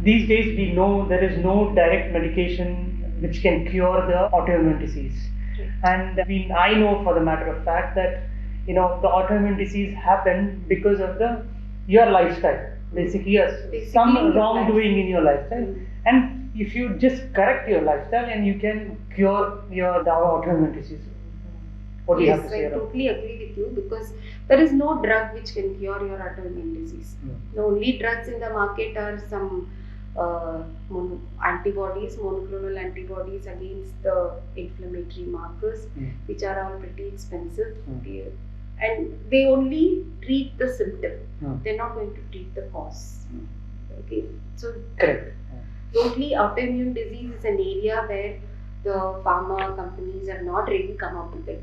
these days we know there is no direct medication which can cure the autoimmune disease. And I know for the matter of fact that the autoimmune disease happened because of your lifestyle. Basically, yes, some wrongdoing in your lifestyle. And if you just correct your lifestyle, and you can cure the autoimmune disease. What do you have to say? Yes, I totally agree with you, because there is no drug which can cure your autoimmune disease. The only drugs in the market are some antibodies, monoclonal antibodies against the inflammatory markers, which are all pretty expensive. And they only treat the symptom. They're not going to treat the cause. Okay, so correct. Totally, autoimmune disease is an area where the pharma companies have not really come up with the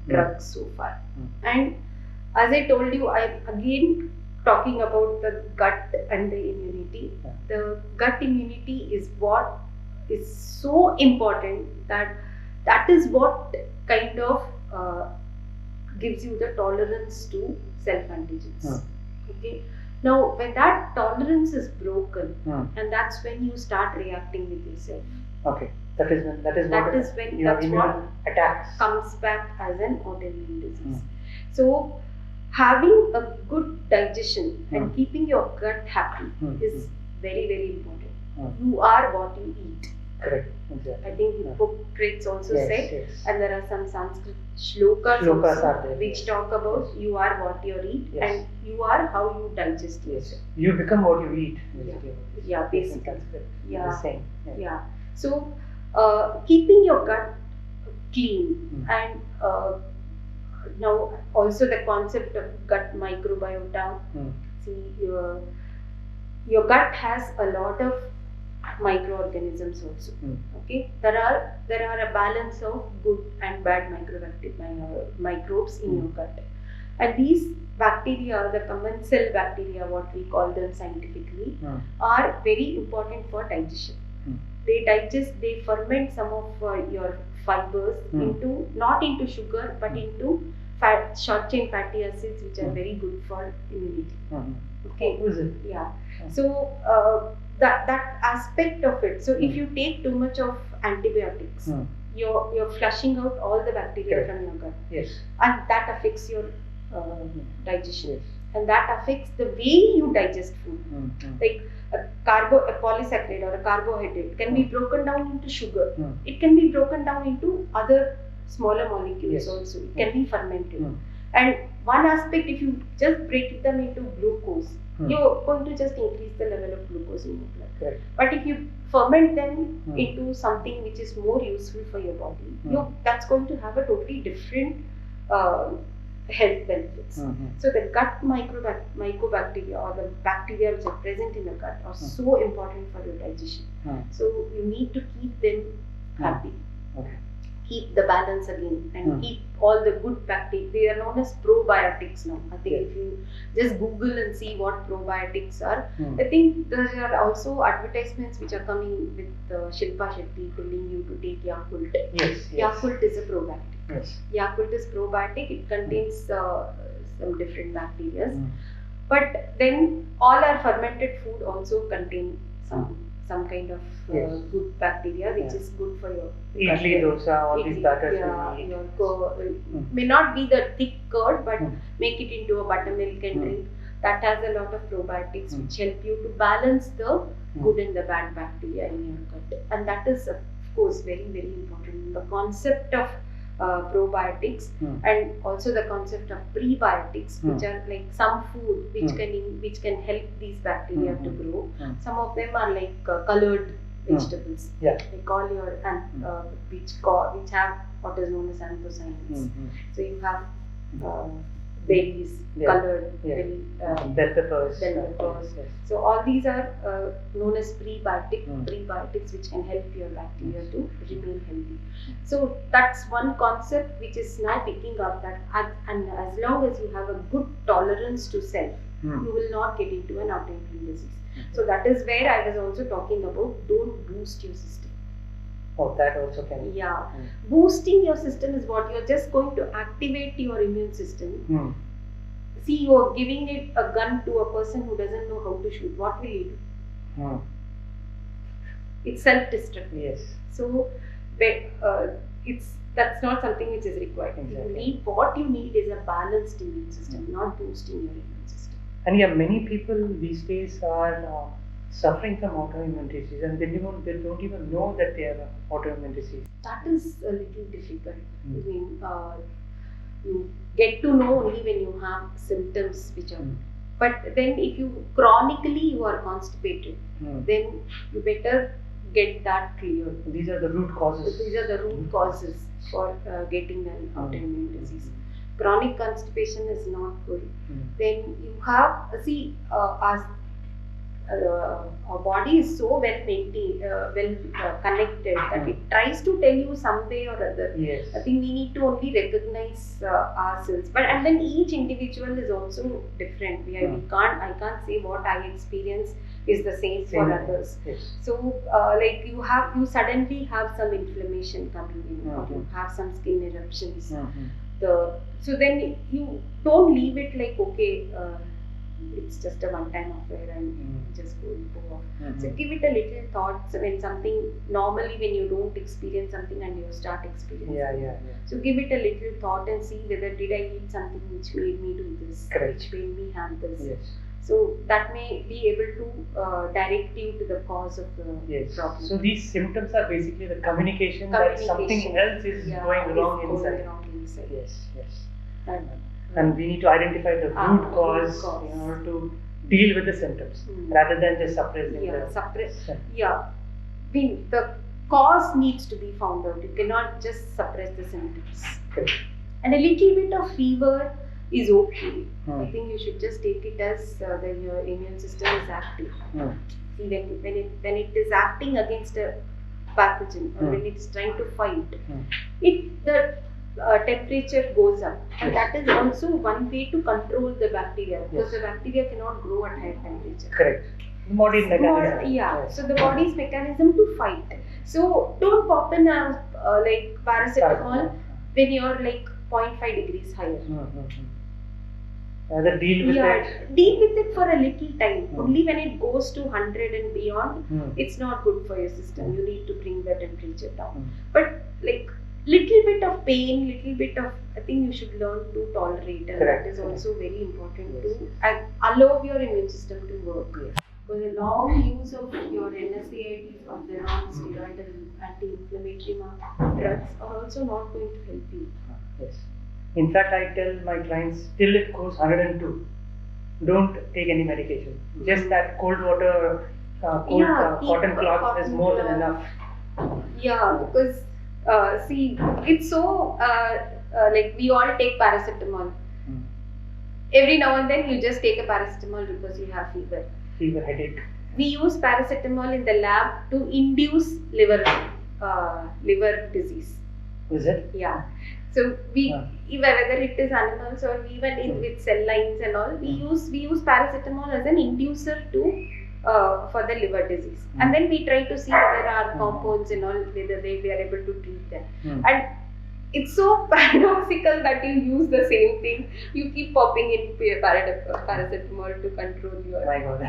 drugs so far. And as I told you, I'm again talking about the gut and the immunity. The gut immunity is what is so important, that is what kind of gives you the tolerance to self-antigens. Okay. Now, when that tolerance is broken, and that's when you start reacting with yourself. Okay. That is when that's what attacks comes back as an autoimmune disease. So, having a good digestion and keeping your gut happy is very, very important. You are what you eat. Correct. Exactly. I think Hippocrates also said, yes. and there are some Sanskrit shlokas also, which talk about you are what you eat, and you are how you digest yourself. You become what you eat. Yeah, basically. The same. Yeah. So, keeping your gut clean, and now also the concept of gut microbiota. See, your gut has a lot of microorganisms also. Okay, there are a balance of good and bad microbes in your gut, and these bacteria, the commensal bacteria, what we call them scientifically, are very important for digestion. They digest, they ferment some of your fibers not into sugar, but into short chain fatty acids, which are very good for immunity. Okay. Yeah. So that aspect of it. So if you take too much of antibiotics, you're flushing out all the bacteria from your gut. Yes. And that affects your digestion. And that affects the way you digest food. Like a polysaccharide or a carbohydrate can be broken down into sugar. It can be broken down into other smaller molecules also. It can be fermented. And one aspect, if you just break them into glucose, you're going to just increase the level of glucose in your blood. Correct. But if you ferment them into something which is more useful for your body, that's going to have a totally different health benefits. So the gut mycobacteria, or the bacteria which are present in the gut, are so important for your digestion. So you need to keep them happy. Okay. Keep the balance again, and keep all the good bacteria. They are known as probiotics now. I think if you just Google and see what probiotics are, I think there are also advertisements which are coming with Shilpa Shetty telling you to take Yakult. Yes. Yakult is a probiotic. Yes. Yakult is probiotic. It contains some different bacteria. But then all our fermented food also contain some kind of good bacteria, which is good for your idli, dosa, all these batters. May not be the thick curd, but make it into a buttermilk and drink. That has a lot of probiotics which help you to balance the good and the bad bacteria in your gut. And that is, of course, very, very important. The concept of probiotics and also the concept of prebiotics, which are like some food which can help these bacteria to grow. Some of them are like colored vegetables. They call your which have what is known as anthocyanins. So you have berries, colored bell peppers. So all these are known as prebiotics, which can help your bacteria to remain healthy. So that's one concept which is now picking up, that and as long as you have a good tolerance to self, you will not get into an autoimmune disease. So that is where I was also talking about, don't boost your system. Oh, that also can. Yeah. Boosting your system is what you're just going to activate your immune system. See, you're giving it a gun to a person who doesn't know how to shoot. What will he do? it's self-destructive. Yes. So, that's not something which is required. Exactly. What you need is a balanced immune system, not boosting your immune system. And yeah, many people these days are suffering from autoimmune disease, and they don't even know that they have autoimmune disease. That is a little difficult. I mean, you get to know only when you have symptoms which are. But then, if you chronically you are constipated, then you better get that cleared. These are the root causes. These are the root causes for getting an autoimmune disease. Chronic constipation is not good. Then you have our body is so well maintained, connected that it tries to tell you some way or other. Yes. I think we need to only recognize ourselves. And then each individual is also different. I can't say what I experience is the same for others. Yes. So like you suddenly have some inflammation coming in, or you have some skin eruptions. So then you don't leave it like, okay, it's just a one-time affair and just go off. So give it a little thought. So normally when you don't experience something and you start experiencing so give it a little thought and see whether did I eat something which made me do this, which made me have this. Yes. So that may be able to direct you to the cause of the problem. So these symptoms are basically the communication that something else is going wrong inside. Yes. And we need to identify the root cause in order to deal with the symptoms rather than just suppressing the cause needs to be found out. You cannot just suppress the symptoms. Correct. And a little bit of fever is okay. I think you should just take it as your immune system is active. See, when it is acting against a pathogen or when it is trying to fight, the temperature goes up, and that is also one way to control the bacteria, because the bacteria cannot grow at higher temperature. Correct. The body's mechanism. So the body's mechanism to fight. So don't pop in like paracetamol when you're like 0.5 degrees higher. Rather deal with it. Deal with it for a little time. Only when it goes to 100 and beyond, it's not good for your system. You need to bring the temperature down. But like little bit of pain, little bit of, I think you should learn to tolerate, and that is also very important to allow your immune system to work. Because the long use of your NSAIDs or the non-steroidal anti-inflammatory drugs are also not going to help you. Yes. In fact, I tell my clients till it goes 102, don't take any medication. Just that cold water, cotton cloth is more than enough. Yeah, because see, it's so like we all take paracetamol. Every now and then you just take a paracetamol because you have fever. Fever, headache. We use paracetamol in the lab to induce liver disease. Is it? Yeah. So whether it is animals or even with cell lines and all, we use paracetamol as an inducer to for the liver disease, and then we try to see whether our compounds and all, whether we are able to treat them. And it's so paradoxical that you use the same thing. You keep popping in paracetamol to control your. My God.